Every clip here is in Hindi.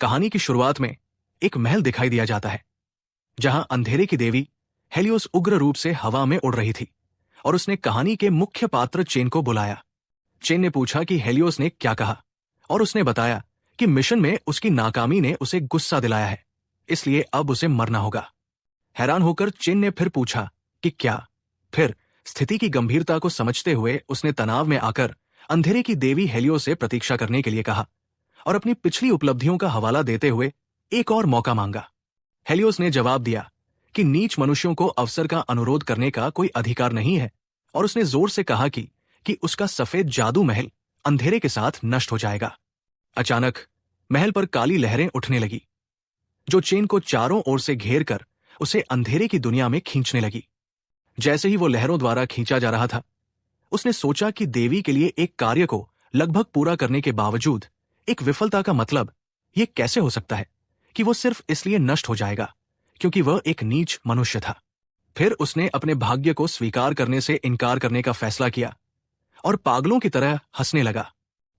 कहानी की शुरुआत में एक महल दिखाई दिया जाता है जहां अंधेरे की देवी हेलियोस उग्र रूप से हवा में उड़ रही थी और उसने कहानी के मुख्य पात्र चेन को बुलाया। चेन ने पूछा कि हेलियोस ने क्या कहा और उसने बताया कि मिशन में उसकी नाकामी ने उसे गुस्सा दिलाया है, इसलिए अब उसे मरना होगा। हैरान होकर चेन ने फिर पूछा कि क्या। फिर स्थिति की गंभीरता को समझते हुए उसने तनाव में आकर अंधेरे की देवी हेलियोस से प्रतीक्षा करने के लिए कहा और अपनी पिछली उपलब्धियों का हवाला देते हुए एक और मौका मांगा। हेलियोस ने जवाब दिया कि नीच मनुष्यों को अवसर का अनुरोध करने का कोई अधिकार नहीं है और उसने जोर से कहा कि उसका सफेद जादू महल अंधेरे के साथ नष्ट हो जाएगा। अचानक महल पर काली लहरें उठने लगी जो चेन को चारों ओर से घेर कर उसे अंधेरे की दुनिया में खींचने लगी। जैसे ही वो लहरों द्वारा खींचा जा रहा था, उसने सोचा कि देवी के लिए एक कार्य को लगभग पूरा करने के बावजूद एक विफलता का मतलब यह कैसे हो सकता है कि वो सिर्फ इसलिए नष्ट हो जाएगा क्योंकि वह एक नीच मनुष्य था। फिर उसने अपने भाग्य को स्वीकार करने से इनकार करने का फैसला किया और पागलों की तरह हंसने लगा।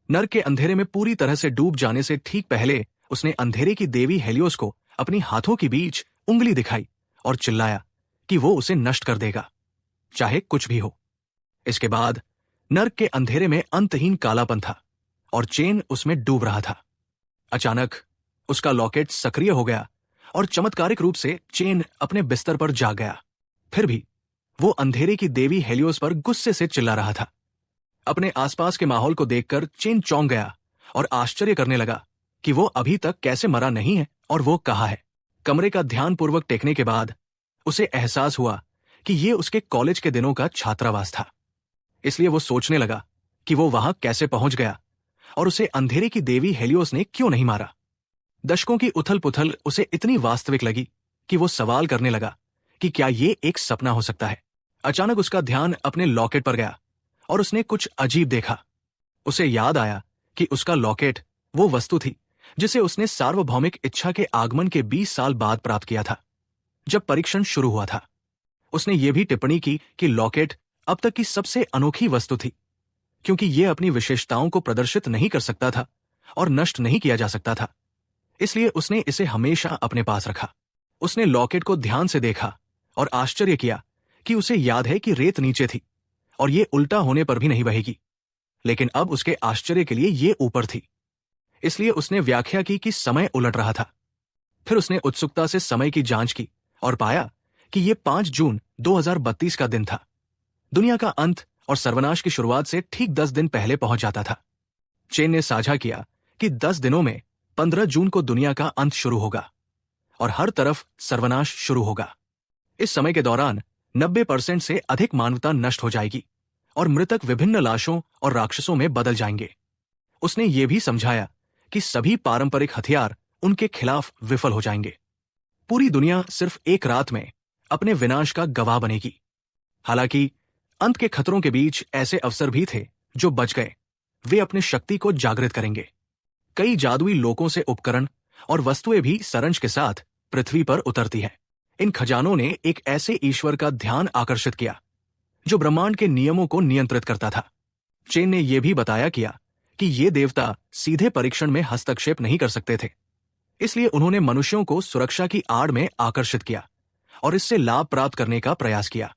नर्क के अंधेरे में पूरी तरह से डूब जाने से ठीक पहले उसने अंधेरे की देवी हेलियोस को अपनी हाथों के बीच उंगली दिखाई और चिल्लाया कि वो उसे नष्ट कर देगा, चाहे कुछ भी हो। इसके बाद नर्क के अंधेरे में अंतहीन कालापन था और चेन उसमें डूब रहा था। अचानक उसका लॉकेट सक्रिय हो गया और चमत्कारिक रूप से चेन अपने बिस्तर पर जाग गया। फिर भी वो अंधेरे की देवी हेलियोस पर गुस्से से चिल्ला रहा था। अपने आसपास के माहौल को देखकर चेन चौंक गया और आश्चर्य करने लगा कि वो अभी तक कैसे मरा नहीं है और वो कहाँ है। कमरे का ध्यानपूर्वक टेकने के बाद उसे एहसास हुआ कि ये उसके कॉलेज के दिनों का छात्रावास था। इसलिए वो सोचने लगा कि वो वहां कैसे पहुंच गया और उसे अंधेरे की देवी हेलियोस ने क्यों नहीं मारा। दशकों की उथल पुथल उसे इतनी वास्तविक लगी कि वो सवाल करने लगा कि क्या ये एक सपना हो सकता है। अचानक उसका ध्यान अपने लॉकेट पर गया और उसने कुछ अजीब देखा। उसे याद आया कि उसका लॉकेट वो वस्तु थी जिसे उसने सार्वभौमिक इच्छा के आगमन के 20 साल बाद प्राप्त किया था, जब परीक्षण शुरू हुआ था। उसने ये भी टिप्पणी की कि लॉकेट अब तक की सबसे अनोखी वस्तु थी क्योंकि यह अपनी विशेषताओं को प्रदर्शित नहीं कर सकता था और नष्ट नहीं किया जा सकता था, इसलिए उसने इसे हमेशा अपने पास रखा। उसने लॉकेट को ध्यान से देखा और आश्चर्य किया कि उसे याद है कि रेत नीचे थी और ये उल्टा होने पर भी नहीं बहेगी, लेकिन अब उसके आश्चर्य के लिए ये ऊपर थी। इसलिए उसने व्याख्या की कि समय उलट रहा था। फिर उसने उत्सुकता से समय की जांच की और पाया कि यह 5 जून 2032 का दिन था। दुनिया का अंत और सर्वनाश की शुरुआत से ठीक 10 दिन पहले पहुंच जाता था। चेन ने साझा किया कि 10 दिनों में 15 जून को दुनिया का अंत शुरू होगा और हर तरफ सर्वनाश शुरू होगा। इस समय के दौरान 90% से अधिक मानवता नष्ट हो जाएगी और मृतक विभिन्न लाशों और राक्षसों में बदल जाएंगे। उसने ये भी समझाया कि सभी पारंपरिक हथियार उनके खिलाफ विफल हो जाएंगे। पूरी दुनिया सिर्फ एक रात में अपने विनाश का गवाह बनेगी। हालांकि अंत के खतरों के बीच ऐसे अवसर भी थे जो बच गए। वे अपनी शक्ति को जागृत करेंगे। कई जादुई लोकों से उपकरण और वस्तुएं भी सरंज के साथ पृथ्वी पर उतरती हैं। इन खजानों ने एक ऐसे ईश्वर का ध्यान आकर्षित किया जो ब्रह्मांड के नियमों को नियंत्रित करता था। चेन ने यह भी बताया किया कि ये देवता सीधे परीक्षण में हस्तक्षेप नहीं कर सकते थे, इसलिए उन्होंने मनुष्यों को सुरक्षा की आड़ में आकर्षित किया और इससे लाभ प्राप्त करने का प्रयास किया।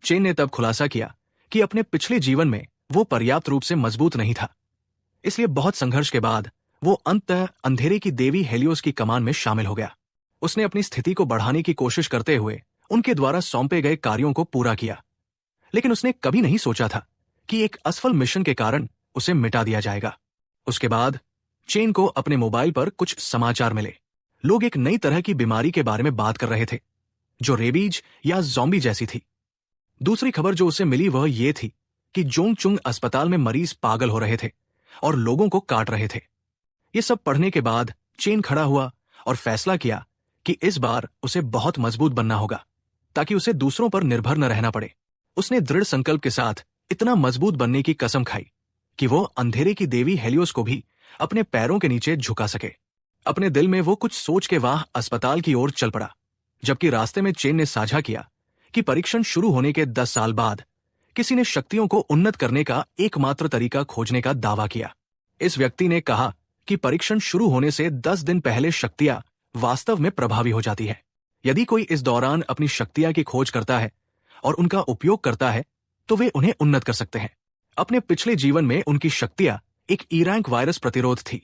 चेन ने तब खुलासा किया कि अपने पिछले जीवन में वो पर्याप्त रूप से मजबूत नहीं था, इसलिए बहुत संघर्ष के बाद वो अंततः अंधेरे की देवी हेलियोस की कमान में शामिल हो गया। उसने अपनी स्थिति को बढ़ाने की कोशिश करते हुए उनके द्वारा सौंपे गए कार्यों को पूरा किया, लेकिन उसने कभी नहीं सोचा था कि एक असफल मिशन के कारण उसे मिटा दिया जाएगा। उसके बाद चेन को अपने मोबाइल पर कुछ समाचार मिले। लोग एक नई तरह की बीमारी के बारे में बात कर रहे थे जो रेबीज या ज़ॉम्बी जैसी थी। दूसरी खबर जो उसे मिली वह ये थी कि जोंगचुंग अस्पताल में मरीज पागल हो रहे थे और लोगों को काट रहे थे। ये सब पढ़ने के बाद चेन खड़ा हुआ और फैसला किया कि इस बार उसे बहुत मजबूत बनना होगा ताकि उसे दूसरों पर निर्भर न रहना पड़े। उसने दृढ़ संकल्प के साथ इतना मजबूत बनने की कसम खाई कि वो अंधेरे की देवी हेलियोस को भी अपने पैरों के नीचे झुका सके। अपने दिल में वो कुछ सोच के वहां अस्पताल की ओर चल पड़ा, जबकि रास्ते में चेन ने साझा किया कि परीक्षण शुरू होने के 10 साल बाद किसी ने शक्तियों को उन्नत करने का एकमात्र तरीका खोजने का दावा किया। इस व्यक्ति ने कहा कि परीक्षण शुरू होने से 10 दिन पहले शक्तियां वास्तव में प्रभावी हो जाती है। यदि कोई इस दौरान अपनी शक्तियां की खोज करता है और उनका उपयोग करता है तो वे उन्हें उन्नत कर सकते हैं। अपने पिछले जीवन में उनकी शक्तियां एक ई रैंक वायरस प्रतिरोध थी।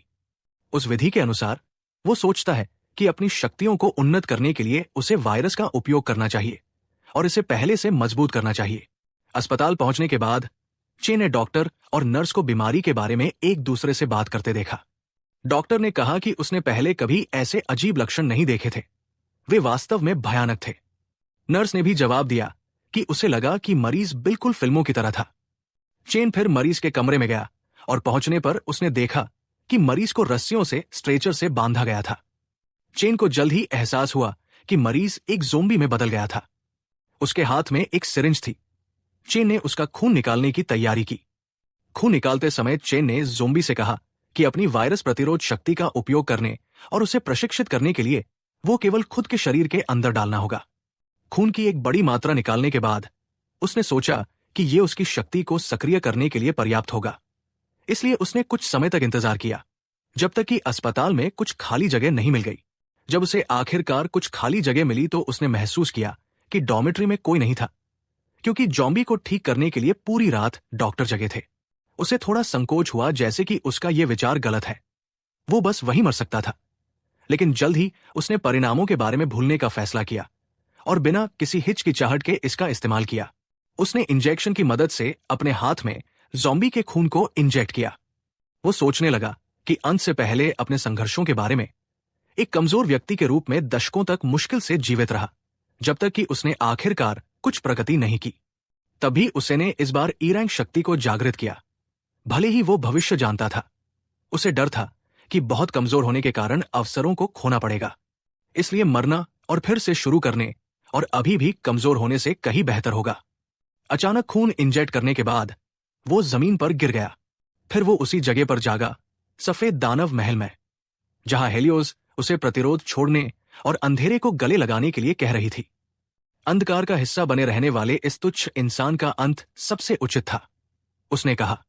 उस विधि के अनुसार वो सोचता है कि अपनी शक्तियों को उन्नत करने के लिए उसे वायरस का उपयोग करना चाहिए और इसे पहले से मजबूत करना चाहिए। अस्पताल पहुंचने के बाद चेन ने डॉक्टर और नर्स को बीमारी के बारे में एक दूसरे से बात करते देखा। डॉक्टर ने कहा कि उसने पहले कभी ऐसे अजीब लक्षण नहीं देखे थे, वे वास्तव में भयानक थे। नर्स ने भी जवाब दिया कि उसे लगा कि मरीज बिल्कुल फिल्मों की तरह था। चेन फिर मरीज के कमरे में गया और पहुंचने पर उसने देखा कि मरीज को रस्सियों से स्ट्रेचर से बांधा गया था। चेन को जल्द ही एहसास हुआ कि मरीज एक ज़ोंबी में बदल गया था। उसके हाथ में एक सिरिंज थी। चेन ने उसका खून निकालने की तैयारी की। खून निकालते समय चेन ने ज़ोंबी से कहा कि अपनी वायरस प्रतिरोध शक्ति का उपयोग करने और उसे प्रशिक्षित करने के लिए वो केवल खुद के शरीर के अंदर डालना होगा। खून की एक बड़ी मात्रा निकालने के बाद उसने सोचा कि ये उसकी शक्ति को सक्रिय करने के लिए पर्याप्त होगा। इसलिए उसने कुछ समय तक इंतजार किया, जब तक कि अस्पताल में कुछ खाली जगह नहीं मिल गई। जब उसे आखिरकार कुछ खाली जगह मिली तो उसने महसूस किया कि डॉर्मेट्री में कोई नहीं था, क्योंकि ज़ॉम्बी को ठीक करने के लिए पूरी रात डॉक्टर जगे थे। उसे थोड़ा संकोच हुआ, जैसे कि उसका यह विचार गलत है, वो बस वहीं मर सकता था। लेकिन जल्द ही उसने परिणामों के बारे में भूलने का फैसला किया और बिना किसी हिचकिचाहट के इसका इस्तेमाल किया। उसने इंजेक्शन की मदद से अपने हाथ में ज़ॉम्बी के खून को इंजेक्ट किया। वो सोचने लगा कि अंत से पहले अपने संघर्षों के बारे में। एक कमजोर व्यक्ति के रूप में दशकों तक मुश्किल से जीवित रहा, जब तक कि उसने आखिरकार कुछ प्रगति नहीं की। तभी उसने इस बार ई रैंक शक्ति को जागृत किया। भले ही वो भविष्य जानता था, उसे डर था कि बहुत कमजोर होने के कारण अवसरों को खोना पड़ेगा। इसलिए मरना और फिर से शुरू करने और अभी भी कमजोर होने से कहीं बेहतर होगा। अचानक खून इंजेक्ट करने के बाद वो जमीन पर गिर गया। फिर वो उसी जगह पर जागा, सफेद दानव महल में, जहां हेलियोस उसे प्रतिरोध छोड़ने और अंधेरे को गले लगाने के लिए कह रही थी। अंधकार का हिस्सा बने रहने वाले इस तुच्छ इंसान का अंत सबसे उचित था, उसने कहा।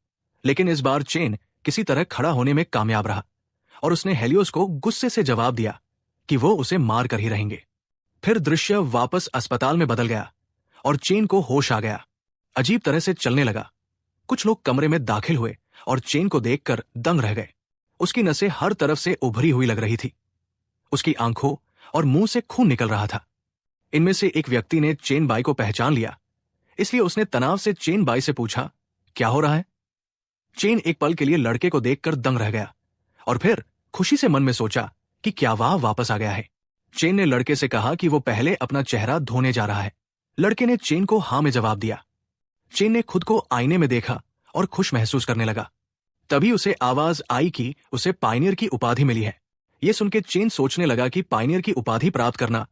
लेकिन इस बार चेन किसी तरह खड़ा होने में कामयाब रहा और उसने हेलियोस को गुस्से से जवाब दिया कि वो उसे मार कर ही रहेंगे। फिर दृश्य वापस अस्पताल में बदल गया और चेन को होश आ गया। अजीब तरह से चलने लगा। कुछ लोग कमरे में दाखिल हुए और चेन को देखकर दंग रह गए। उसकी नसें हर तरफ से उभरी हुई लग रही थी। उसकी आंखों और मुंह से खून निकल रहा था। इनमें से एक व्यक्ति ने चेन बाई को पहचान लिया, इसलिए उसने तनाव से चेन बाई से पूछा, क्या हो रहा है? चेन एक पल के लिए लड़के को देखकर दंग रह गया और फिर खुशी से मन में सोचा कि क्या वह वापस आ गया है। चेन ने लड़के से कहा कि वो पहले अपना चेहरा धोने जा रहा है। लड़के ने चेन को हाँ में जवाब दिया। चेन ने खुद को आईने में देखा और खुश महसूस करने लगा। तभी उसे आवाज आई कि उसे पायनियर की उपाधि मिली है। यह सुनकर चेन सोचने लगा कि पायनियर की उपाधि प्राप्त करना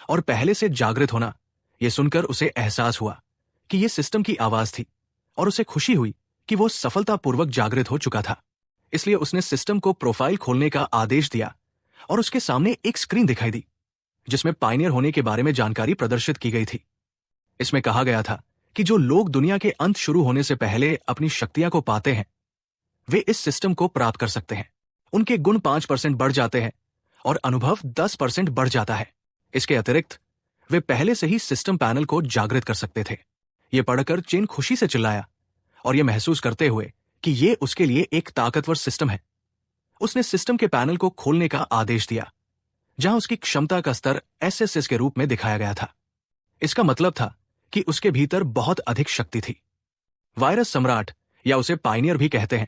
और पहले से जागृत होना। यह सुनकर उसे एहसास हुआ कि यह सिस्टम की आवाज थी और उसे खुशी हुई कि वो सफलतापूर्वक जागृत हो चुका था। इसलिए उसने सिस्टम को प्रोफाइल खोलने का आदेश दिया और उसके सामने एक स्क्रीन दिखाई दी, जिसमें पायनियर होने के बारे में जानकारी प्रदर्शित की गई थी। इसमें कहा गया था कि जो लोग दुनिया के अंत शुरू होने से पहले अपनी शक्तियां को पाते हैं, वे इस सिस्टम को प्राप्त कर सकते हैं। उनके गुण 5% बढ़ जाते हैं और अनुभव 10% बढ़ जाता है। इसके अतिरिक्त वे पहले से ही सिस्टम पैनल को जागृत कर सकते थे। यह पढ़कर चेन खुशी से चिल्लाया और यह महसूस करते हुए कि यह उसके लिए एक ताकतवर सिस्टम है। उसने सिस्टम के पैनल को खोलने का आदेश दिया, जहां उसकी क्षमता का स्तर एसएसएस के रूप में दिखाया गया था। इसका मतलब था कि उसके भीतर बहुत अधिक शक्ति थी। वायरस सम्राट, या उसे पायनियर भी कहते हैं,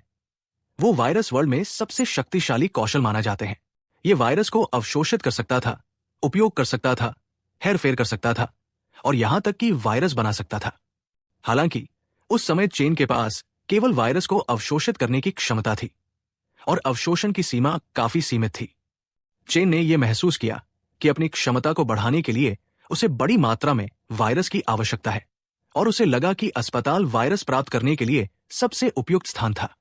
वो वायरस वर्ल्ड में सबसे शक्तिशाली कौशल माना जाते हैं। ये वायरस को अवशोषित कर सकता था, उपयोग कर सकता था, हेरफेर कर सकता था और यहां तक कि वायरस बना सकता था। हालांकि उस समय चेन के पास केवल वायरस को अवशोषित करने की क्षमता थी और अवशोषण की सीमा काफी सीमित थी। चेन ने यह महसूस किया कि अपनी क्षमता को बढ़ाने के लिए उसे बड़ी मात्रा में वायरस की आवश्यकता है और उसे लगा कि अस्पताल वायरस प्राप्त करने के लिए सबसे उपयुक्त स्थान था।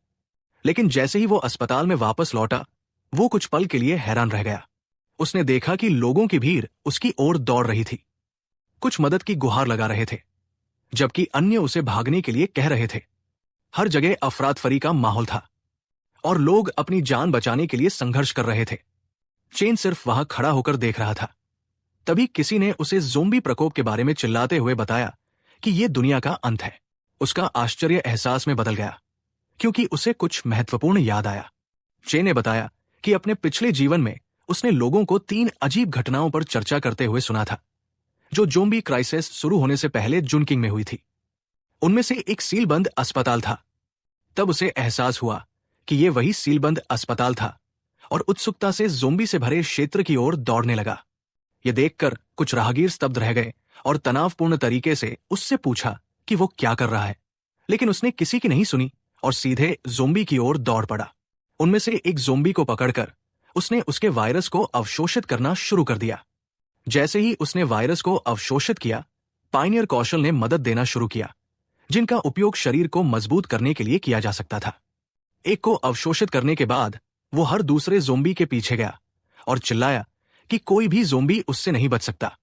लेकिन जैसे ही वो अस्पताल में वापस लौटा, वो कुछ पल के लिए हैरान रह गया। उसने देखा कि लोगों की भीड़ उसकी ओर दौड़ रही थी। कुछ मदद की गुहार लगा रहे थे, जबकि अन्य उसे भागने के लिए कह रहे थे। हर जगह अफरातफरी का माहौल था और लोग अपनी जान बचाने के लिए संघर्ष कर रहे थे। चेन सिर्फ वहां खड़ा होकर देख रहा था। तभी किसी ने उसे ज़ोंबी प्रकोप के बारे में चिल्लाते हुए बताया कि यह दुनिया का अंत है। उसका आश्चर्य एहसास में बदल गया, क्योंकि उसे कुछ महत्वपूर्ण याद आया। चेन ने बताया कि अपने पिछले जीवन में उसने लोगों को 3 अजीब घटनाओं पर चर्चा करते हुए सुना था, जो ज़ोंबी क्राइसिस शुरू होने से पहले जुनकिंग में हुई थी। उनमें से एक सीलबंद अस्पताल था। तब उसे एहसास हुआ कि यह वही सीलबंद अस्पताल था, और उत्सुकता से ज़ोंबी से भरे क्षेत्र की ओर दौड़ने लगा। यह देखकर कुछ राहगीर स्तब्ध रह गए और तनावपूर्ण तरीके से उससे पूछा कि वो क्या कर रहा है, लेकिन उसने किसी की नहीं सुनी और सीधे ज़ोंबी की ओर दौड़ पड़ा। उनमें से एक ज़ोंबी को पकड़कर उसने उसके वायरस को अवशोषित करना शुरू कर दिया। जैसे ही उसने वायरस को अवशोषित किया, पायनियर कौशल ने मदद देना शुरू किया, जिनका उपयोग शरीर को मजबूत करने के लिए किया जा सकता था। एक को अवशोषित करने के बाद वो हर दूसरे ज़ोंबी के पीछे गया और चिल्लाया कि कोई भी ज़ोंबी उससे नहीं बच सकता।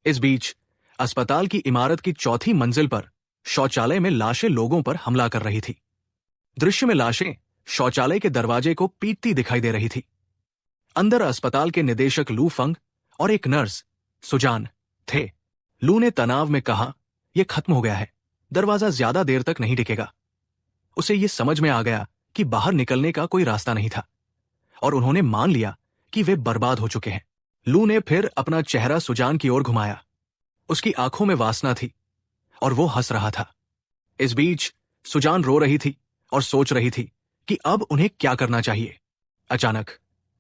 इस बीच अस्पताल की इमारत की 4थी मंजिल पर शौचालय में लाशें लोगों पर हमला कर रही थी। दृश्य में लाशें शौचालय के दरवाजे को पीटती दिखाई दे रही थी। अंदर अस्पताल के निदेशक लू फंग और एक नर्स सुजान थे। लू ने तनाव में कहा, यह खत्म हो गया है, दरवाजा ज्यादा देर तक नहीं टिकेगा। उसे यह समझ में आ गया कि बाहर निकलने का कोई रास्ता नहीं था, और उन्होंने मान लिया कि वे बर्बाद हो चुके हैं। लू ने फिर अपना चेहरा सुजान की ओर घुमाया। उसकी आंखों में वासना थी और वो हंस रहा था। इस बीच सुजान रो रही थी और सोच रही थी कि अब उन्हें क्या करना चाहिए। अचानक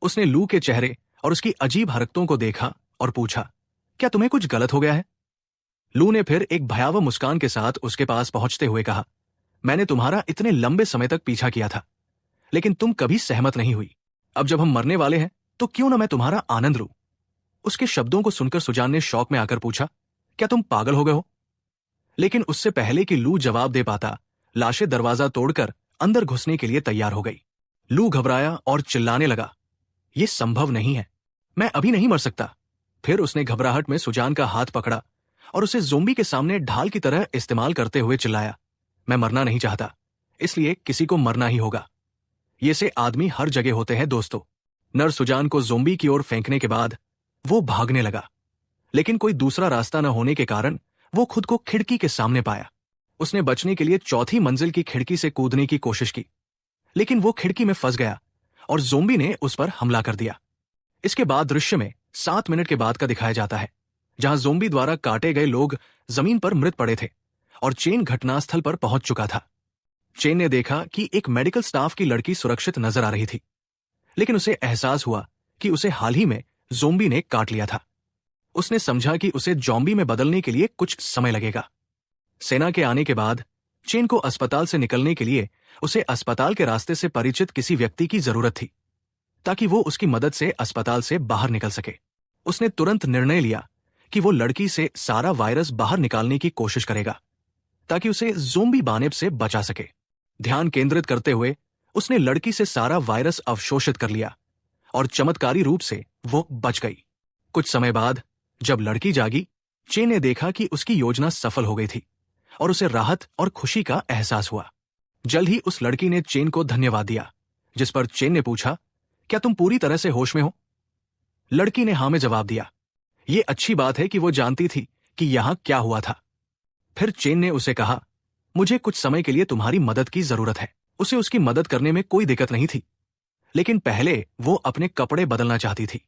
उसने लू के चेहरे और उसकी अजीब हरकतों को देखा और पूछा, क्या तुम्हें कुछ गलत हो गया है? लू ने फिर एक भयावह मुस्कान के साथ उसके पास पहुंचते हुए कहा, मैंने तुम्हारा इतने लंबे समय तक पीछा किया था, लेकिन तुम कभी सहमत नहीं हुई। अब जब हम मरने वाले हैं तो क्यों ना मैं तुम्हारा आनंद लूं। उसके शब्दों को सुनकर सुजान ने शौक में आकर पूछा, क्या तुम पागल हो गए हो? लेकिन उससे पहले कि लू जवाब दे पाता, लाशें दरवाजा तोड़कर अंदर घुसने के लिए तैयार हो गई। लू घबराया और चिल्लाने लगा, यह संभव नहीं है, मैं अभी नहीं मर सकता। फिर उसने घबराहट में सुजान का हाथ पकड़ा और उसे ज़ोंबी के सामने ढाल की तरह इस्तेमाल करते हुए चिल्लाया, मैं मरना नहीं चाहता, इसलिए किसी को मरना ही होगा। ये से आदमी हर जगह होते हैं दोस्तों। नर सुजान को ज़ोंबी की ओर फेंकने के बाद वो भागने लगा, लेकिन कोई दूसरा रास्ता न होने के कारण वो खुद को खिड़की के सामने पाया। उसने बचने के लिए 4थी मंजिल की खिड़की से कूदने की कोशिश की, लेकिन वो खिड़की में फंस गया और ज़ोंबी ने उस पर हमला कर दिया। इसके बाद दृश्य में 7 मिनट के बाद का दिखाया जाता है, जहां ज़ोंबी द्वारा काटे गए लोग जमीन पर मृत पड़े थे और चेन घटनास्थल पर पहुंच चुका था। चेन ने देखा कि एक मेडिकल स्टाफ की लड़की सुरक्षित नजर आ रही थी, लेकिन उसे एहसास हुआ कि उसे हाल ही में ज़ोंबी ने काट लिया था। उसने समझा कि उसे ज़ॉम्बी में बदलने के लिए कुछ समय लगेगा। सेना के आने के बाद चेन को अस्पताल से निकलने के लिए उसे अस्पताल के रास्ते से परिचित किसी व्यक्ति की जरूरत थी, ताकि वो उसकी मदद से अस्पताल से बाहर निकल सके। उसने तुरंत निर्णय लिया कि वो लड़की से सारा वायरस बाहर निकालने की कोशिश करेगा, ताकि उसे ज़ोंबी बानेब से बचा सके। ध्यान केंद्रित करते हुए उसने लड़की से सारा वायरस अवशोषित कर लिया और चमत्कारी रूप से वो बच गई। कुछ समय बाद जब लड़की जागी, चेन ने देखा कि उसकी योजना सफल हो गई थी और उसे राहत और खुशी का एहसास हुआ। जल्द ही उस लड़की ने चेन को धन्यवाद दिया, जिस पर चेन ने पूछा, क्या तुम पूरी तरह से होश में हो? लड़की ने हाँ में जवाब दिया। ये अच्छी बात है कि वो जानती थी कि यहां क्या हुआ था। फिर चेन ने उसे कहा, मुझे कुछ समय के लिए तुम्हारी मदद की जरूरत है। उसे उसकी मदद करने में कोई दिक्कत नहीं थी, लेकिन पहले वो अपने कपड़े बदलना चाहती थी।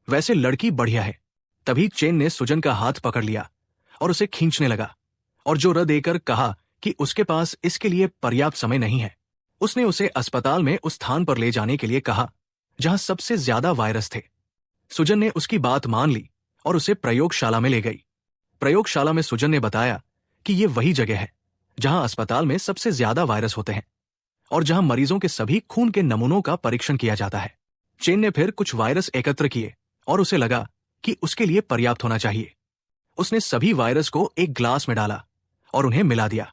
वैसे लड़की बढ़िया है। तभी चेन ने सुजन का हाथ पकड़ लिया और उसे खींचने लगा और जोर देकर कहा कि उसके पास इसके लिए पर्याप्त समय नहीं है। उसने उसे अस्पताल में उस स्थान पर ले जाने के लिए कहा जहां सबसे ज्यादा वायरस थे। सुजन ने उसकी बात मान ली और उसे प्रयोगशाला में ले गई। प्रयोगशाला में सुजन ने बताया कि ये वही जगह है जहां अस्पताल में सबसे ज्यादा वायरस होते हैं और जहां मरीजों के सभी खून के नमूनों का परीक्षण किया जाता है। चेन ने फिर कुछ वायरस एकत्र किए और उसे लगा कि उसके लिए पर्याप्त होना चाहिए। उसने सभी वायरस को एक ग्लास में डाला और उन्हें मिला दिया।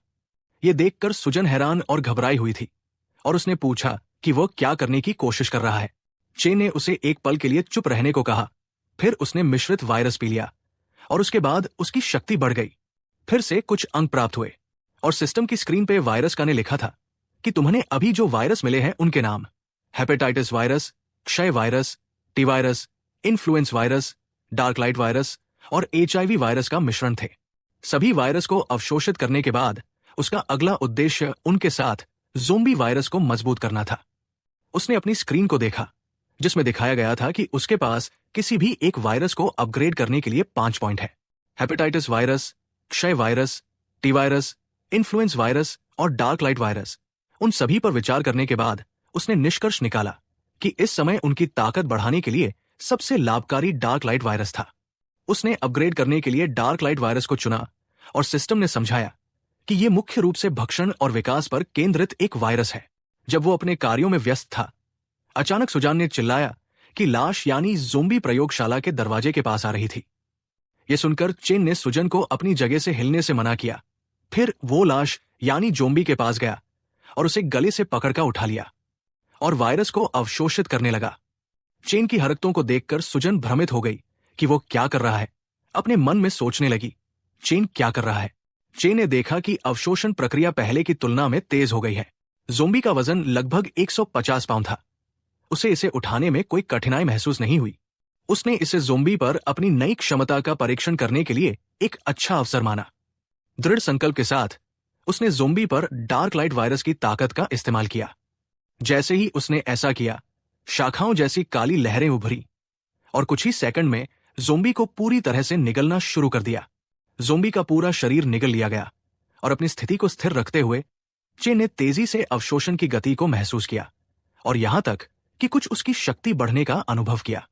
ये देखकर सुजन हैरान और घबराई हुई थी और उसने पूछा कि वो क्या करने की कोशिश कर रहा है। चेन ने उसे एक पल के लिए चुप रहने को कहा। फिर उसने मिश्रित वायरस पी लिया और उसके बाद उसकी शक्ति बढ़ गई। फिर से कुछ अंक प्राप्त हुए और सिस्टम की स्क्रीन पे वायरस का ने लिखा था कि तुम्हें अभी जो वायरस मिले हैं उनके नाम। हेपेटाइटिस वायरस, क्षय virus, T virus, influence virus, dark light virus और HIV वायरस का मिश्रण थे। सभी वायरस को अवशोषित करने के बाद उसका अगला उद्देश्य उनके साथ ज़ोंबी वायरस को मजबूत करना था। उसने अपनी स्क्रीन को देखा, जिसमें दिखाया गया था कि उसके पास किसी भी एक वायरस को अपग्रेड करने के लिए 5 पॉइंट है। हेपेटाइटिस वायरस, क्षय virus, T virus, influence virus और डार्क लाइट वायरस, उन सभी पर विचार करने के बाद उसने निष्कर्ष निकाला कि इस समय उनकी ताकत बढ़ाने के लिए सबसे लाभकारी डार्क लाइट वायरस था। उसने अपग्रेड करने के लिए डार्क लाइट वायरस को चुना और सिस्टम ने समझाया कि यह मुख्य रूप से भक्षण और विकास पर केंद्रित एक वायरस है। जब वो अपने कार्यों में व्यस्त था, अचानक सुजान ने चिल्लाया कि लाश यानी ज़ोंबी प्रयोगशाला के दरवाजे के पास आ रही थी। यह सुनकर चेन ने सुजन को अपनी जगह से हिलने से मना किया। फिर वो लाश यानी ज़ोंबी के पास गया और उसे गले से पकड़कर उठा लिया और वायरस को अवशोषित करने लगा। चेन की हरकतों को देखकर सुजन भ्रमित हो गई कि वो क्या कर रहा है। अपने मन में सोचने लगी, चेन क्या कर रहा है। चेन ने देखा कि अवशोषण प्रक्रिया पहले की तुलना में तेज हो गई है। ज़ोंबी का वजन लगभग 150 पाउंड था। उसे इसे उठाने में कोई कठिनाई महसूस नहीं हुई। उसने इसे ज़ोंबी पर अपनी नई क्षमता का परीक्षण करने के लिए एक अच्छा अवसर माना। दृढ़ संकल्प के साथ उसने ज़ोंबी पर डार्क लाइट वायरस की ताकत का इस्तेमाल किया। जैसे ही उसने ऐसा किया, शाखाओं जैसी काली लहरें उभरी और कुछ ही सेकंड में ज़ोंबी को पूरी तरह से निगलना शुरू कर दिया। ज़ोंबी का पूरा शरीर निगल लिया गया और अपनी स्थिति को स्थिर रखते हुए चेन ने तेजी से अवशोषण की गति को महसूस किया और यहां तक कि कुछ उसकी शक्ति बढ़ने का अनुभव किया।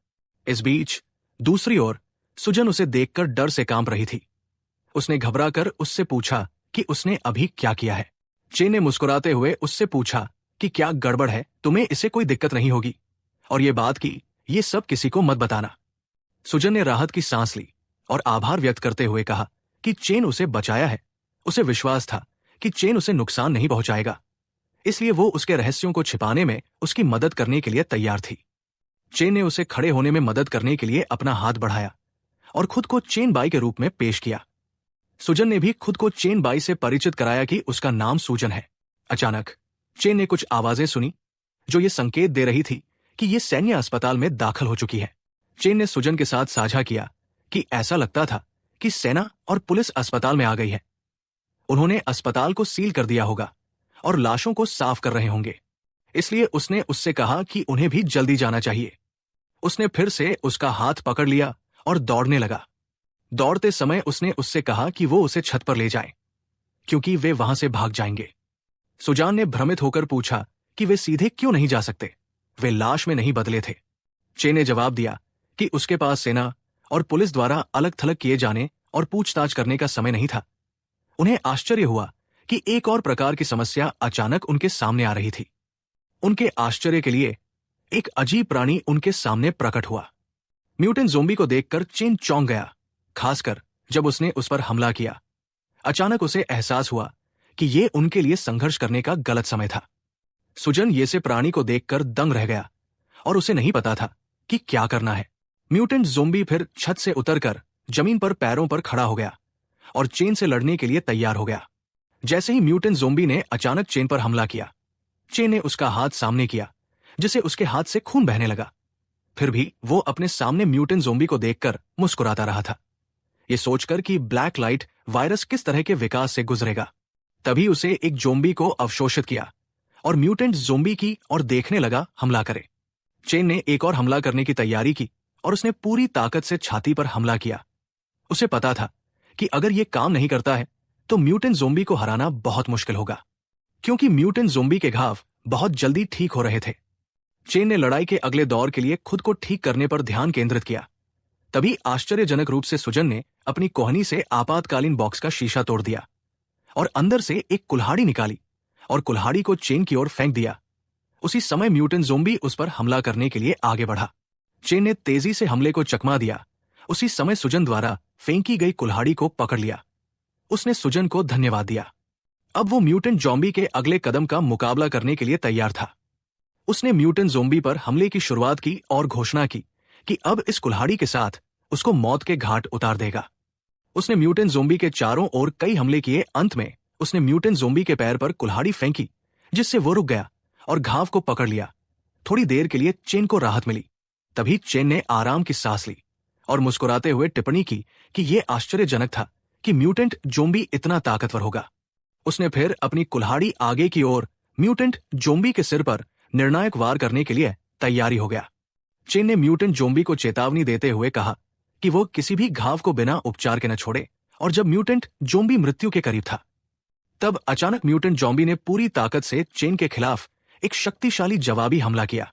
इस बीच दूसरी ओर सुजन उसे देखकर डर से कांप रही थी। उसने घबराकर उससे पूछा कि उसने अभी क्या किया है। चेन ने मुस्कुराते हुए उससे पूछा कि क्या गड़बड़ है, तुम्हें इसे कोई दिक्कत नहीं होगी, और ये बात की ये सब किसी को मत बताना। सुजन ने राहत की सांस ली और आभार व्यक्त करते हुए कहा कि चेन उसे बचाया है। उसे विश्वास था कि चेन उसे नुकसान नहीं पहुंचाएगा, इसलिए वो उसके रहस्यों को छिपाने में उसकी मदद करने के लिए तैयार थी। चेन ने उसे खड़े होने में मदद करने के लिए अपना हाथ बढ़ाया और खुद को चेन बाई के रूप में पेश किया। सुजन ने भी खुद को चेन बाई से परिचित कराया कि उसका नाम सुजन है। अचानक चेन ने कुछ आवाजें सुनी जो ये संकेत दे रही थी कि ये सैन्य अस्पताल में दाखिल हो चुकी है। चेन ने सुजन के साथ साझा किया कि ऐसा लगता था कि सेना और पुलिस अस्पताल में आ गई है। उन्होंने अस्पताल को सील कर दिया होगा और लाशों को साफ कर रहे होंगे, इसलिए उसने उससे कहा कि उन्हें भी जल्दी जाना चाहिए। उसने फिर से उसका हाथ पकड़ लिया और दौड़ने लगा। दौड़ते समय उसने उससे कहा कि वो उसे छत पर ले जाए, क्योंकि वे वहां से भाग जाएंगे। सुजान ने भ्रमित होकर पूछा कि वे सीधे क्यों नहीं जा सकते, वे लाश में नहीं बदले थे। चे ने जवाब दिया कि उसके पास सेना और पुलिस द्वारा अलग थलग किए जाने और पूछताछ करने का समय नहीं था। उन्हें आश्चर्य हुआ कि एक और प्रकार की समस्या अचानक उनके सामने आ रही थी। उनके आश्चर्य के लिए एक अजीब प्राणी उनके सामने प्रकट हुआ। म्यूटेंट ज़ोंबी को देखकर चेन चौंक गया, खासकर जब उसने उस पर हमला किया। अचानक उसे एहसास हुआ कि यह उनके लिए संघर्ष करने का गलत समय था। सुजन ये से प्राणी को देखकर दंग रह गया और उसे नहीं पता था कि क्या करना है। म्यूटेंट ज़ोंबी फिर छत से उतरकर जमीन पर पैरों पर खड़ा हो गया और चेन से लड़ने के लिए तैयार हो गया। जैसे ही म्यूटेंट ज़ोंबी ने अचानक चेन पर हमला किया, चेन ने उसका हाथ सामने किया, जिससे उसके हाथ से खून बहने लगा। फिर भी वो अपने सामने म्यूटेंट ज़ोंबी को देखकर मुस्कुराता रहा था, ये सोचकर कि ब्लैक लाइट वायरस किस तरह के विकास से गुजरेगा। तभी उसे एक ज़ोंबी को अवशोषित किया और म्यूटेंट ज़ोंबी की और देखने लगा हमला करे। चेन ने एक और हमला करने की तैयारी की और उसने पूरी ताकत से छाती पर हमला किया। उसे पता था कि अगर ये काम नहीं करता है तो म्यूटेंट ज़ोंबी को हराना बहुत मुश्किल होगा, क्योंकि म्यूटेंट ज़ोंबी के घाव बहुत जल्दी ठीक हो रहे थे। चेन ने लड़ाई के अगले दौर के लिए खुद को ठीक करने पर ध्यान केंद्रित किया। तभी आश्चर्यजनक रूप से सुजन ने अपनी कोहनी से आपातकालीन बॉक्स का शीशा तोड़ दिया और अंदर से एक कुल्हाड़ी निकाली और कुल्हाड़ी को चेन की ओर फेंक दिया। उसी समय म्यूटेंट ज़ोंबी उस पर हमला करने के लिए आगे बढ़ा। चेन ने तेजी से हमले को चकमा दिया। उसी समय सुजन द्वारा फेंकी गई कुल्हाड़ी को पकड़ लिया। उसने सुजन को धन्यवाद दिया। अब वो म्यूटेंट ज़ोंबी के अगले कदम का मुकाबला करने के लिए तैयार था। उसने म्यूटेंट ज़ोंबी पर हमले की शुरुआत की और घोषणा की कि अब इस कुल्हाड़ी के साथ उसको मौत के घाट उतार देगा। उसने म्यूटेंट ज़ोंबी के चारों ओर कई हमले किए। अंत में उसने म्यूटेंट ज़ोंबी के पैर पर कुल्हाड़ी फेंकी, जिससे वो रुक गया और घाव को पकड़ लिया। थोड़ी देर के लिए चेन को राहत मिली। तभी चेन ने आराम की सांस ली और मुस्कुराते हुए टिप्पणी की कि यह आश्चर्यजनक था कि म्यूटेंट जोम्बी इतना ताकतवर होगा। उसने फिर अपनी कुल्हाड़ी आगे की ओर म्यूटेंट जोम्बी के सिर पर निर्णायक वार करने के लिए तैयारी हो गया। चेन ने म्यूटेंट जोम्बी को चेतावनी देते हुए कहा कि वो किसी भी घाव को बिना उपचार के न छोड़े, और जब म्यूटेंट जोम्बी मृत्यु के करीब था तब अचानक म्यूटेंट जोम्बी ने पूरी ताकत से चेन के खिलाफ एक शक्तिशाली जवाबी हमला किया।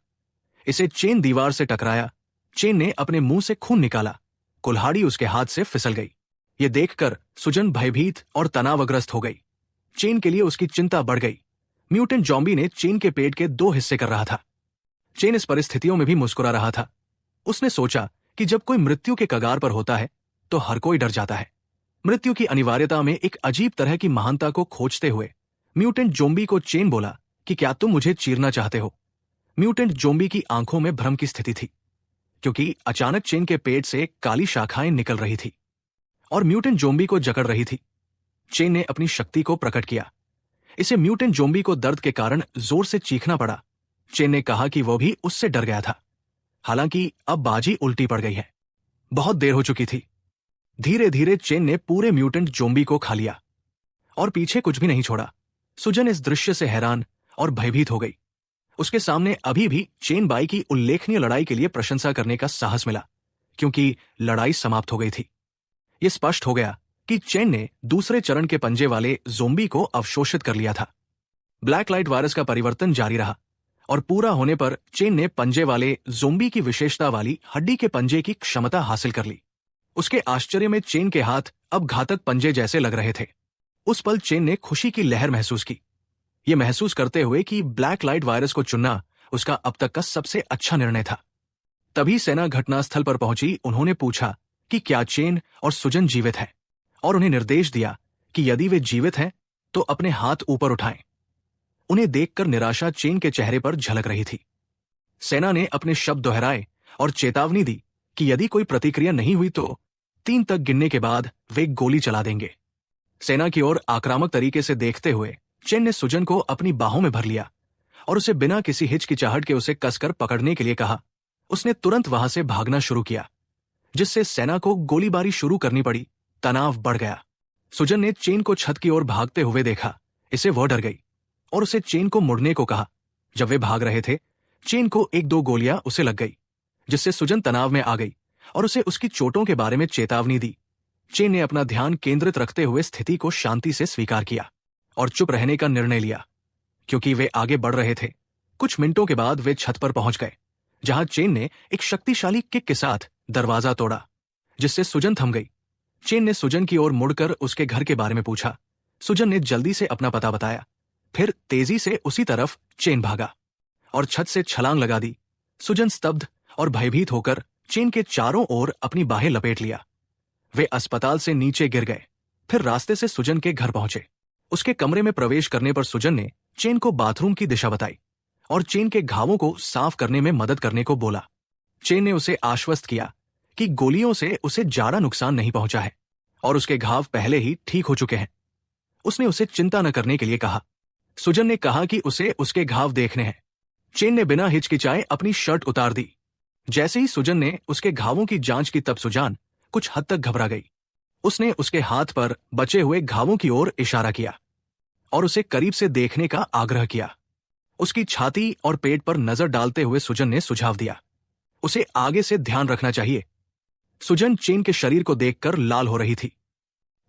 इसे चेन दीवार से टकराया। चेन ने अपने मुंह से खून निकाला। कुल्हाड़ी उसके हाथ से फिसल गई। ये देखकर सुजन भयभीत और तनावग्रस्त हो गई। चेन के लिए उसकी चिंता बढ़ गई। म्यूटेंट जोम्बी ने चेन के पेट के 2 हिस्से कर रहा था। चेन इस परिस्थितियों में भी मुस्कुरा रहा था। उसने सोचा कि जब कोई मृत्यु के कगार पर होता है तो हर कोई डर जाता है। मृत्यु की अनिवार्यता में एक अजीब तरह की महानता को खोजते हुए म्यूटेंट जोम्बी को चेन बोला कि क्या तुम मुझे चीरना चाहते हो। म्यूटेंट जोम्बी की आंखों में भ्रम की स्थिति थी, क्योंकि अचानक चेन के पेट से काली शाखाएं निकल रही थी और म्यूटेंट जोम्बी को जकड़ रही थी। चेन ने अपनी शक्ति को प्रकट किया। इसे म्यूटेंट जोम्बी को दर्द के कारण जोर से चीखना पड़ा। चेन ने कहा कि वो भी उससे डर गया था। हालांकि अब बाजी उल्टी पड़ गई है। बहुत देर हो चुकी थी। धीरे धीरे चेन ने पूरे म्यूटेंट जोम्बी को खा लिया और पीछे कुछ भी नहीं छोड़ा। सुजन इस दृश्य से हैरान और भयभीत हो गई। उसके सामने अभी भी चेन बाई की उल्लेखनीय लड़ाई के लिए प्रशंसा करने का साहस मिला, क्योंकि लड़ाई समाप्त हो गई थी। यह स्पष्ट हो गया कि चेन ने दूसरे चरण के पंजे वाले जोम्बी को अवशोषित कर लिया था। ब्लैक लाइट वायरस का परिवर्तन जारी रहा और पूरा होने पर चेन ने पंजे वाले जोम्बी की विशेषता वाली हड्डी के पंजे की क्षमता हासिल कर ली। उसके आश्चर्य में चेन के हाथ अब घातक पंजे जैसे लग रहे थे। उस पल चेन ने खुशी की लहर महसूस की, ये महसूस करते हुए कि ब्लैक लाइट वायरस को चुनना उसका अब तक का सबसे अच्छा निर्णय था। तभी सेना घटनास्थल पर पहुंची। उन्होंने पूछा कि क्या चेन और सुजन जीवित हैं, और उन्हें निर्देश दिया कि यदि वे जीवित हैं तो अपने हाथ ऊपर उठाएं। उन्हें देखकर निराशा चेन के चेहरे पर झलक रही थी। सेना ने अपने शब्द दोहराए और चेतावनी दी कि यदि कोई प्रतिक्रिया नहीं हुई तो 3 तक गिनने के बाद वे गोली चला देंगे। सेना की ओर आक्रामक तरीके से देखते हुए चेन ने सुजन को अपनी बाहों में भर लिया और उसे बिना किसी हिचकिचाहट के उसे कसकर पकड़ने के लिए कहा। उसने तुरंत वहां से भागना शुरू किया, जिससे सेना को गोलीबारी शुरू करनी पड़ी। तनाव बढ़ गया। सुजन ने चेन को छत की ओर भागते हुए देखा। इसे वह डर गई और उसे चेन को मुड़ने को कहा। जब वे भाग रहे थे, चेन को 1-2 गोलियां उसे लग गई, जिससे सुजन तनाव में आ गई और उसे उसकी चोटों के बारे में चेतावनी दी। चेन ने अपना ध्यान केंद्रित रखते हुए स्थिति को शांति से स्वीकार किया और चुप रहने का निर्णय लिया, क्योंकि वे आगे बढ़ रहे थे। कुछ मिनटों के बाद वे छत पर पहुंच गए, जहां चेन ने एक शक्तिशाली किक के साथ दरवाजा तोड़ा, जिससे सुजन थम गई। चेन ने सुजन की ओर मुड़कर उसके घर के बारे में पूछा। सुजन ने जल्दी से अपना पता बताया। फिर तेजी से उसी तरफ चेन भागा और छत से छलांग लगा दी। सुजन स्तब्ध और भयभीत होकर चेन के चारों ओर अपनी बाहें लपेट लिया। वे अस्पताल से नीचे गिर गए। फिर रास्ते से सुजन के घर पहुंचे। उसके कमरे में प्रवेश करने पर सुजन ने चेन को बाथरूम की दिशा बताई और चेन के घावों को साफ करने में मदद करने को बोला। चेन ने उसे आश्वस्त किया कि गोलियों से उसे ज्यादा नुकसान नहीं पहुंचा है और उसके घाव पहले ही ठीक हो चुके हैं। उसने उसे चिंता न करने के लिए कहा। सुजन ने कहा कि उसे उसके घाव देखने हैं। चेन ने बिना हिचकिचाए अपनी शर्ट उतार दी। जैसे ही सुजन ने उसके घावों की जांच की तब सुजान कुछ हद तक घबरा गई। उसने उसके हाथ पर बचे हुए घावों की ओर इशारा किया और उसे करीब से देखने का आग्रह किया। उसकी छाती और पेट पर नजर डालते हुए सुजन ने सुझाव दिया, उसे आगे से ध्यान रखना चाहिए। सुजन चेन के शरीर को देखकर लाल हो रही थी।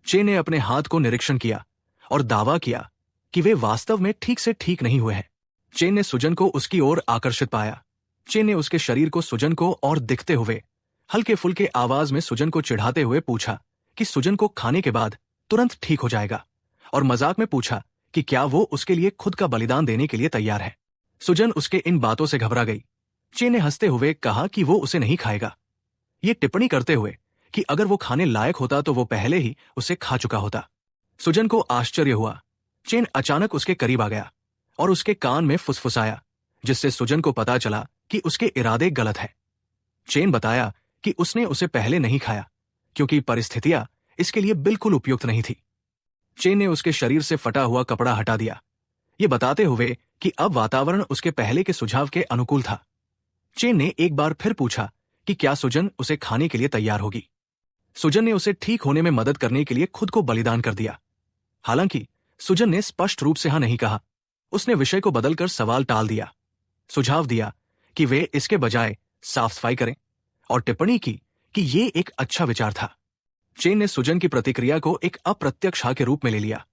चेन ने अपने हाथ को निरीक्षण किया और दावा किया कि वे वास्तव में ठीक से ठीक नहीं हुए हैं। चेन ने सुजन को उसकी ओर आकर्षित पाया। चेन ने उसके शरीर को सुजन को और दिखते हुए हल्के फुल्के आवाज में सुजन को चिढ़ाते हुए पूछा कि सुजन को खाने के बाद तुरंत ठीक हो जाएगा, और मजाक में पूछा कि क्या वो उसके लिए खुद का बलिदान देने के लिए तैयार है। सुजन उसके इन बातों से घबरा गई। चेन ने हंसते हुए कहा कि वो उसे नहीं खाएगा, ये टिप्पणी करते हुए कि अगर वो खाने लायक होता तो वो पहले ही उसे खा चुका होता। सुजन को आश्चर्य हुआ। चेन अचानक उसके करीब आ गया और उसके कान में फुसफुसाया, जिससे सुजन को पता चला कि उसके इरादे गलत हैं। चेन बताया कि उसने उसे पहले नहीं खाया क्योंकि परिस्थितियां इसके लिए बिल्कुल उपयुक्त नहीं थी। चेन ने उसके शरीर से फटा हुआ कपड़ा हटा दिया। ये बताते हुए कि अब वातावरण उसके पहले के सुझाव के अनुकूल था। चेन ने एक बार फिर पूछा कि क्या सुजन उसे खाने के लिए तैयार होगी। सुजन ने उसे ठीक होने में मदद करने के लिए खुद को बलिदान कर दिया। हालांकि सुजन ने स्पष्ट रूप से हाँ नहीं कहा। उसने विषय को बदलकर सवाल टाल दिया, सुझाव दिया कि वे इसके बजाय साफ सफाई करें और टिप्पणी की कि ये एक अच्छा विचार था। चेन ने सुजन की प्रतिक्रिया को एक अप्रत्यक्ष हाँ के रूप में ले लिया।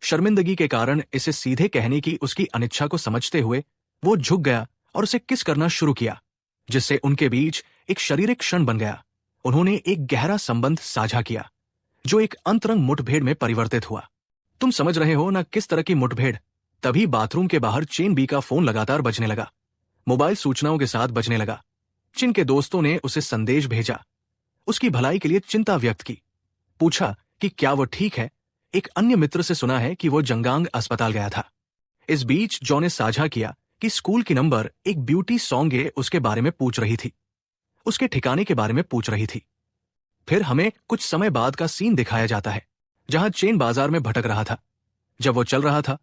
शर्मिंदगी के कारण इसे सीधे कहने की उसकी अनिच्छा को समझते हुए वो झुक गया और उसे किस करना शुरू किया, जिससे उनके बीच एक शारीरिक क्षण बन गया। उन्होंने एक गहरा संबंध साझा किया जो एक अंतरंग मुठभेड़ में परिवर्तित हुआ। तुम समझ रहे हो ना किस तरह की मुठभेड़। तभी बाथरूम के बाहर चेन बी का फोन लगातार बजने लगा। मोबाइल सूचनाओं के साथ बजने लगा। चिन के दोस्तों ने उसे संदेश भेजा, उसकी भलाई के लिए चिंता व्यक्त की, पूछा कि क्या वो ठीक है। एक अन्य मित्र से सुना है कि वो जंगांग अस्पताल गया था। इस बीच जॉ ने साझा किया कि स्कूल की नंबर एक ब्यूटी सॉन्ग उसके बारे में पूछ रही थी, उसके ठिकाने के बारे में पूछ रही थी। फिर हमें कुछ समय बाद का सीन दिखाया जाता है जहां चेन बाजार में भटक रहा था। जब वो चल रहा था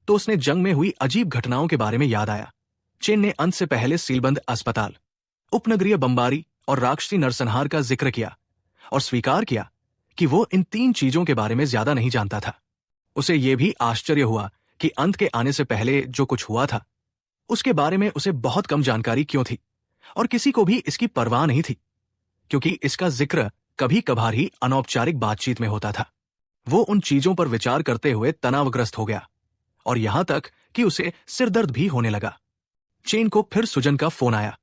तो उसने जंग में हुई अजीब घटनाओं के बारे में याद आया। चेन ने अंत से पहले सीलबंद अस्पताल, उपनगरीय बमबारी और राक्षसी नरसंहार का जिक्र किया और स्वीकार किया कि वो इन 3 चीजों के बारे में ज्यादा नहीं जानता था। उसे यह भी आश्चर्य हुआ कि अंत के आने से पहले जो कुछ हुआ था उसके बारे में उसे बहुत कम जानकारी क्यों थी, और किसी को भी इसकी परवाह नहीं थी, क्योंकि इसका जिक्र कभी कभार ही अनौपचारिक बातचीत में होता था। वो उन चीजों पर विचार करते हुए तनावग्रस्त हो गया और यहां तक कि उसे सिरदर्द भी होने लगा। चेन को फिर सुजन का फोन आया।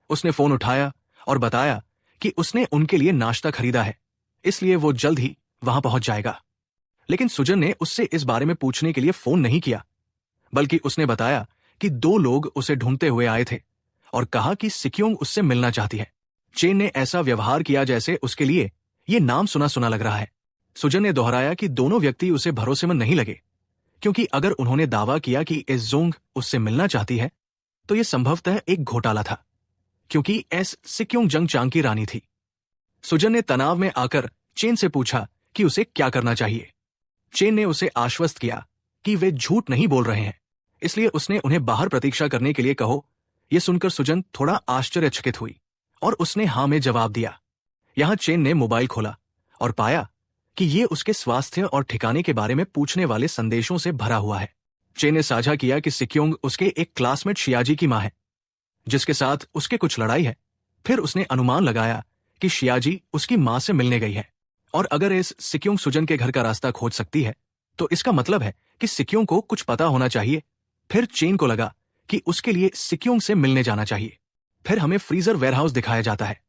उसने फोन उठाया और बताया कि उसने उनके लिए नाश्ता खरीदा है, इसलिए वो जल्द ही वहां पहुंच जाएगा। लेकिन सुजन ने उससे इस बारे में पूछने के लिए फोन नहीं किया, बल्कि उसने बताया कि 2 लोग उसे ढूंढते हुए आए थे और कहा कि सिक्योंग उससे मिलना चाहती है। चेन ने ऐसा व्यवहार किया जैसे उसके लिए ये नाम सुना सुना लग रहा है। सुजन ने दोहराया कि दोनों व्यक्ति उसे भरोसेमंद नहीं लगे, क्योंकि अगर उन्होंने दावा किया कि इज़ोंग उससे मिलना चाहती है तो यह संभवतः एक घोटाला था, क्योंकि सिक्योंग जंगचांग की रानी थी। सुजन ने तनाव में आकर चेन से पूछा कि उसे क्या करना चाहिए। चेन ने उसे आश्वस्त किया कि वे झूठ नहीं बोल रहे हैं, इसलिए उसने उन्हें बाहर प्रतीक्षा करने के लिए कहो। यह सुनकर सुजन थोड़ा आश्चर्यचकित हुई और उसने हाँ में जवाब दिया। यहां चेन ने मोबाइल खोला और पाया कि ये उसके स्वास्थ्य और ठिकाने के बारे में पूछने वाले संदेशों से भरा हुआ है। चेन ने साझा किया कि सिक्योंग उसके एक क्लासमेट शियाजी की मां है, जिसके साथ उसके कुछ लड़ाई है। फिर उसने अनुमान लगाया कि शियाजी उसकी मां से मिलने गई है, और अगर सिक्योंग सुजन के घर का रास्ता खोज सकती है तो इसका मतलब है कि सिक्योंग को कुछ पता होना चाहिए। फिर चेन को लगा कि उसके लिए सिक्योंग से मिलने जाना चाहिए। फिर हमें फ्रीजर वेयरहाउस दिखाया जाता है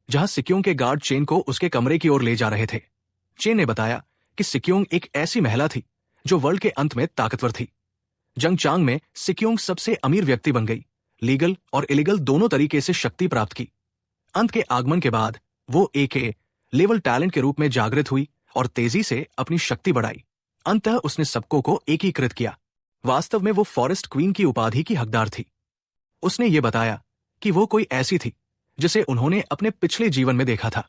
जहां सिक्योंग के गार्ड चेन को उसके कमरे की ओर ले जा रहे थे। चेन ने बताया कि सिक्योंग एक ऐसी महिला थी जो वर्ल्ड के अंत में ताकतवर थी। जंगचांग में सिक्योंग सबसे अमीर व्यक्ति बन गई, लीगल और इलीगल दोनों तरीके से शक्ति प्राप्त की। अंत के आगमन के बाद वो एक लेवल टैलेंट के रूप में जागृत हुई और तेजी से अपनी शक्ति बढ़ाई। अंततः उसने सबको को एकीकृत किया। वास्तव में वो फॉरेस्ट क्वीन की उपाधि की हकदार थी। उसने ये बताया कि वो कोई ऐसी थी जिसे उन्होंने अपने पिछले जीवन में देखा था,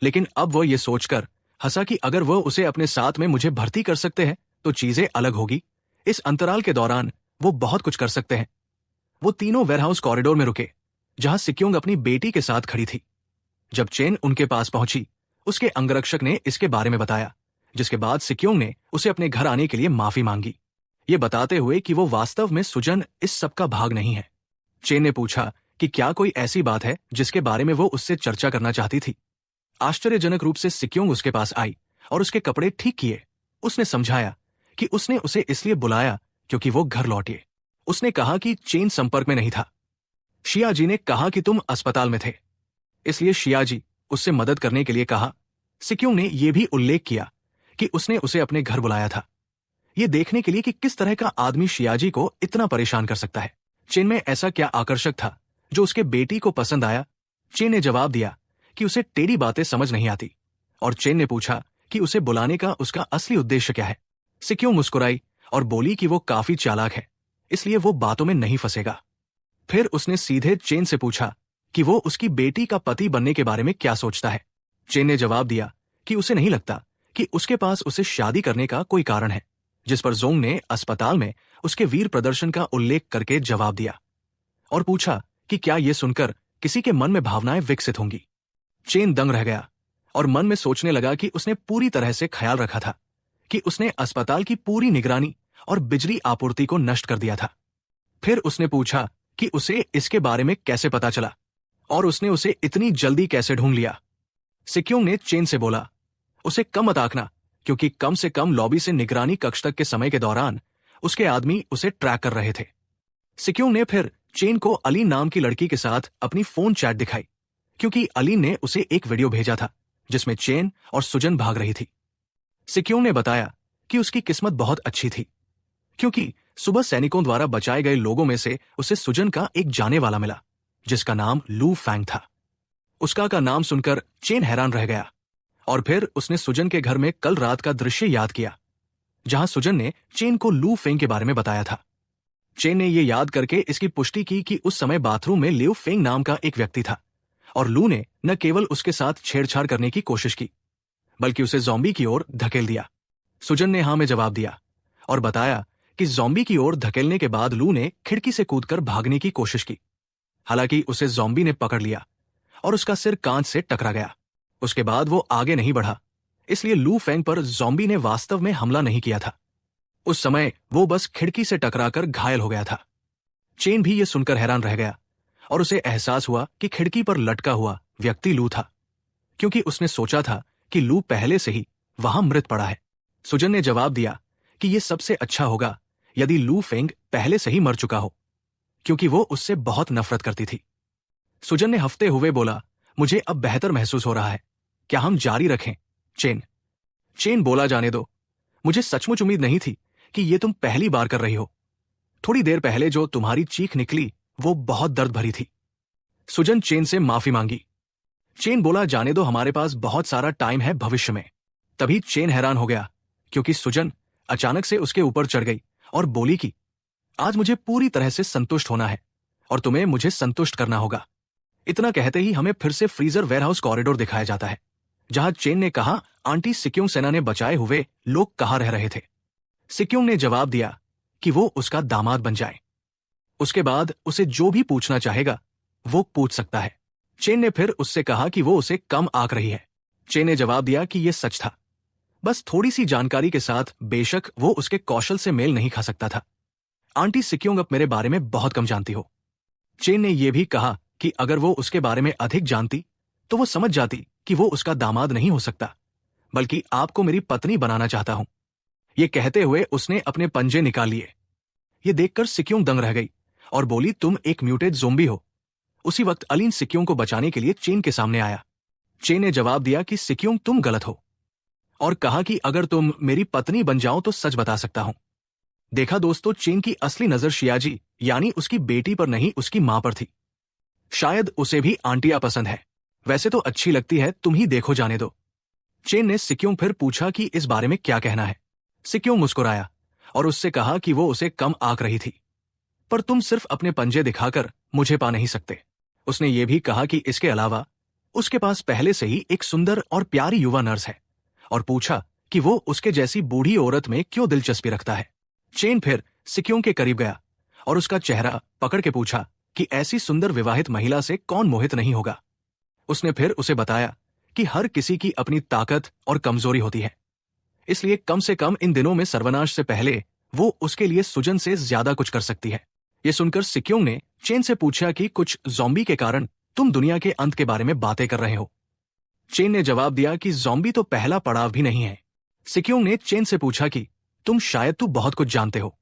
लेकिन अब वो ये सोचकर हंसा कि अगर वो उसे अपने साथ में मुझे भर्ती कर सकते हैं तो चीजें अलग होगी। इस अंतराल के दौरान वो बहुत कुछ कर सकते हैं। वो तीनों वेयरहाउस कॉरिडोर में रुके जहां सिक्योंग अपनी बेटी के साथ खड़ी थी। जब चेन उनके पास पहुंची, उसके अंगरक्षक ने इसके बारे में बताया, जिसके बाद सिक्योंग ने उसे अपने घर आने के लिए माफी मांगी, ये बताते हुए कि वो वास्तव में सुजन इस सब का भाग नहीं है। चेन ने पूछा कि क्या कोई ऐसी बात है जिसके बारे में वो उससे चर्चा करना चाहती थी। आश्चर्यजनक रूप से सिक्योंग उसके पास आई और उसके कपड़े ठीक किए। उसने समझाया कि उसने उसे इसलिए बुलाया क्योंकि वो घर लौटे। उसने कहा कि चेन संपर्क में नहीं था। शियाजी ने कहा कि तुम अस्पताल में थे, इसलिए शियाजी उससे मदद करने के लिए कहा। सिक्योंग ने यह भी उल्लेख किया कि उसने उसे अपने घर बुलाया था, ये देखने के लिए कि किस तरह का आदमी शियाजी को इतना परेशान कर सकता है। चेन में ऐसा क्या आकर्षक था जो उसके बेटी को पसंद आया। चेन ने जवाब दिया कि उसे टेढ़ी बातें समझ नहीं आती, और चेन ने पूछा कि उसे बुलाने का उसका असली उद्देश्य क्या है। सिक्योंग मुस्कुराई और बोली कि वो काफी चालाक है, इसलिए वो बातों में नहीं फंसेगा। फिर उसने सीधे चेन से पूछा कि वो उसकी बेटी का पति बनने के बारे में क्या सोचता है। चेन ने जवाब दिया कि उसे नहीं लगता कि उसके पास उसे शादी करने का कोई कारण है, जिस पर जोंग ने अस्पताल में उसके वीर प्रदर्शन का उल्लेख करके जवाब दिया और पूछा कि क्या यह सुनकर किसी के मन में भावनाएं विकसित होंगी। चेन दंग रह गया और मन में सोचने लगा कि उसने पूरी तरह से ख्याल रखा था कि उसने अस्पताल की पूरी निगरानी और बिजली आपूर्ति को नष्ट कर दिया था। फिर उसने पूछा कि उसे इसके बारे में कैसे पता चला और उसने उसे इतनी जल्दी कैसे ढूंढ लिया। सिक्योंग ने चेन से बोला, उसे कम मत आंकना, क्योंकि कम से कम लॉबी से निगरानी कक्ष तक के समय के दौरान उसके आदमी उसे ट्रैक कर रहे थे। सिक्योंग ने फिर चेन को अलीन नाम की लड़की के साथ अपनी फोन चैट दिखाई, क्योंकि अलीन ने उसे एक वीडियो भेजा था जिसमें चेन और सुजन भाग रही थी। सिक्योंग ने बताया कि उसकी किस्मत बहुत अच्छी थी, क्योंकि सुबह सैनिकों द्वारा बचाए गए लोगों में से उसे सुजन का एक जाने वाला मिला जिसका नाम लू फैंग था। उसका का नाम सुनकर चेन हैरान रह गया और फिर उसने सुजन के घर में कल रात का दृश्य याद किया जहां सुजन ने चेन को लू फेंग के बारे में बताया था। चेन ने यह याद करके इसकी पुष्टि की कि उस समय बाथरूम में लिऊ फेंग नाम का एक व्यक्ति था और लू ने न केवल उसके साथ छेड़छाड़ करने की कोशिश की बल्कि उसे ज़ॉम्बी की ओर धकेल दिया। सुजन ने हाँ में जवाब दिया और बताया कि ज़ॉम्बी की ओर धकेलने के बाद लू ने खिड़की से कूदकर भागने की कोशिश की। हालांकि उसे ज़ॉम्बी ने पकड़ लिया और उसका सिर कांच से टकरा गया। उसके बाद वो आगे नहीं बढ़ा, इसलिए लू फेंग पर ज़ॉम्बी ने वास्तव में हमला नहीं किया था। उस समय वो बस खिड़की से टकराकर घायल हो गया था। चेन भी ये सुनकर हैरान रह गया और उसे एहसास हुआ कि खिड़की पर लटका हुआ व्यक्ति लू था, क्योंकि उसने सोचा था कि लू पहले से ही वहां मृत पड़ा है। सुजन ने जवाब दिया कि यह सबसे अच्छा होगा यदि लू फेंग पहले से ही मर चुका हो, क्योंकि वो उससे बहुत नफरत करती थी। सुजन ने हफ्ते हुए बोला, मुझे अब बेहतर महसूस हो रहा है, क्या हम जारी रखें? चेन बोला, जाने दो, मुझे सचमुच उम्मीद नहीं थी कि ये तुम पहली बार कर रही हो। थोड़ी देर पहले जो तुम्हारी चीख निकली वो बहुत दर्द भरी थी। सुजन चेन से माफी मांगी। चेन बोला, जाने दो, हमारे पास बहुत सारा टाइम है भविष्य में। तभी चेन हैरान हो गया क्योंकि सुजन अचानक से उसके ऊपर चढ़ गई और बोली कि आज मुझे पूरी तरह से संतुष्ट होना है और तुम्हें मुझे संतुष्ट करना होगा। इतना कहते ही हमें फिर से फ्रीजर वेयरहाउस कॉरिडोर दिखाया जाता है जहां चेन ने कहा, आंटी सिक्योंग सेना ने बचाए हुए लोग कहाँ रह रहे थे। सिक्योंग ने जवाब दिया कि वो उसका दामाद बन जाए। उसके बाद उसे जो भी पूछना चाहेगा वो पूछ सकता है। चेन ने फिर उससे कहा कि वो उसे कम आंक रही है। चेन ने जवाब दिया कि यह सच था, बस थोड़ी सी जानकारी के साथ बेशक वो उसके कौशल से मेल नहीं खा सकता था। आंटी सिक्योंग अब मेरे बारे में बहुत कम जानती हो। चेन ने यह भी कहा कि अगर वो उसके बारे में अधिक जानती तो वो समझ जाती कि वो उसका दामाद नहीं हो सकता, बल्कि आपको मेरी पत्नी बनाना चाहता हूं। ये कहते हुए उसने अपने पंजे निकाल लिए। ये देखकर सिक्योंग दंग रह गई और बोली, तुम एक म्यूटेड ज़ोंबी हो। उसी वक्त अलीन सिक्योंग को बचाने के लिए चेन के सामने आया। चेन ने जवाब दिया कि सिक्योंग तुम गलत हो और कहा कि अगर तुम मेरी पत्नी बन जाओ तो सच बता सकता हूं। देखा दोस्तों, चेन की असली नजर शियाजी यानी उसकी बेटी पर नहीं उसकी मां पर थी। शायद उसे भी आंटियां पसंद है, वैसे तो अच्छी लगती है, तुम ही देखो, जाने दो। चेन ने सिक्योंग फिर पूछा कि इस बारे में क्या कहना है। सिक्योंग मुस्कुराया और उससे कहा कि वो उसे कम आंक रही थी, पर तुम सिर्फ अपने पंजे दिखाकर मुझे पा नहीं सकते। उसने ये भी कहा कि इसके अलावा उसके पास पहले से ही एक सुंदर और प्यारी युवा नर्स है और पूछा कि वो उसके जैसी बूढ़ी औरत में क्यों दिलचस्पी रखता है। चेन फिर सिक्योंग के करीब गया और उसका चेहरा पकड़ के पूछा कि ऐसी सुंदर विवाहित महिला से कौन मोहित नहीं होगा। उसने फिर उसे बताया कि हर किसी की अपनी ताकत और कमजोरी होती है, इसलिए कम से कम इन दिनों में सर्वनाश से पहले वो उसके लिए सुजन से ज्यादा कुछ कर सकती है। ये सुनकर सिक्योंग ने चेन से पूछा कि कुछ ज़ॉम्बी के कारण तुम दुनिया के अंत के बारे में बातें कर रहे हो। चेन ने जवाब दिया कि ज़ॉम्बी तो पहला पड़ाव भी नहीं है। सिक्योंग ने चेन से पूछा कि तुम शायद तू बहुत कुछ जानते हो।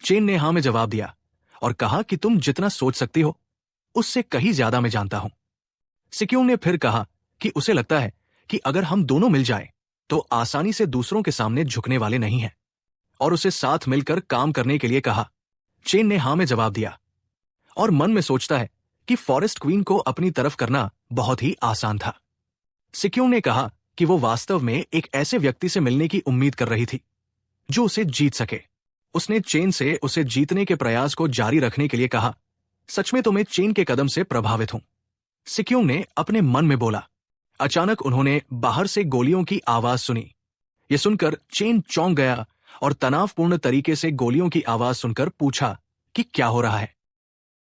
चेन ने हाँ में जवाब दिया और कहा कि तुम जितना सोच सकती हो उससे कहीं ज्यादा मैं जानता हूं। सिक्योंग ने फिर कहा कि उसे लगता है कि अगर हम दोनों मिल जाएं तो आसानी से दूसरों के सामने झुकने वाले नहीं हैं और उसे साथ मिलकर काम करने के लिए कहा। चेन ने हाँ में जवाब दिया और मन में सोचता है कि फॉरेस्ट क्वीन को अपनी तरफ करना बहुत ही आसान था। सिक्योंग ने कहा कि वो वास्तव में एक ऐसे व्यक्ति से मिलने की उम्मीद कर रही थी जो उसे जीत सके। उसने चेन से उसे जीतने के प्रयास को जारी रखने के लिए कहा। सच में तो मैं चेन के कदम से प्रभावित हूं, सिक्योंग ने अपने मन में बोला। अचानक उन्होंने बाहर से गोलियों की आवाज सुनी। यह सुनकर चेन चौंक गया और तनावपूर्ण तरीके से गोलियों की आवाज सुनकर पूछा कि क्या हो रहा है।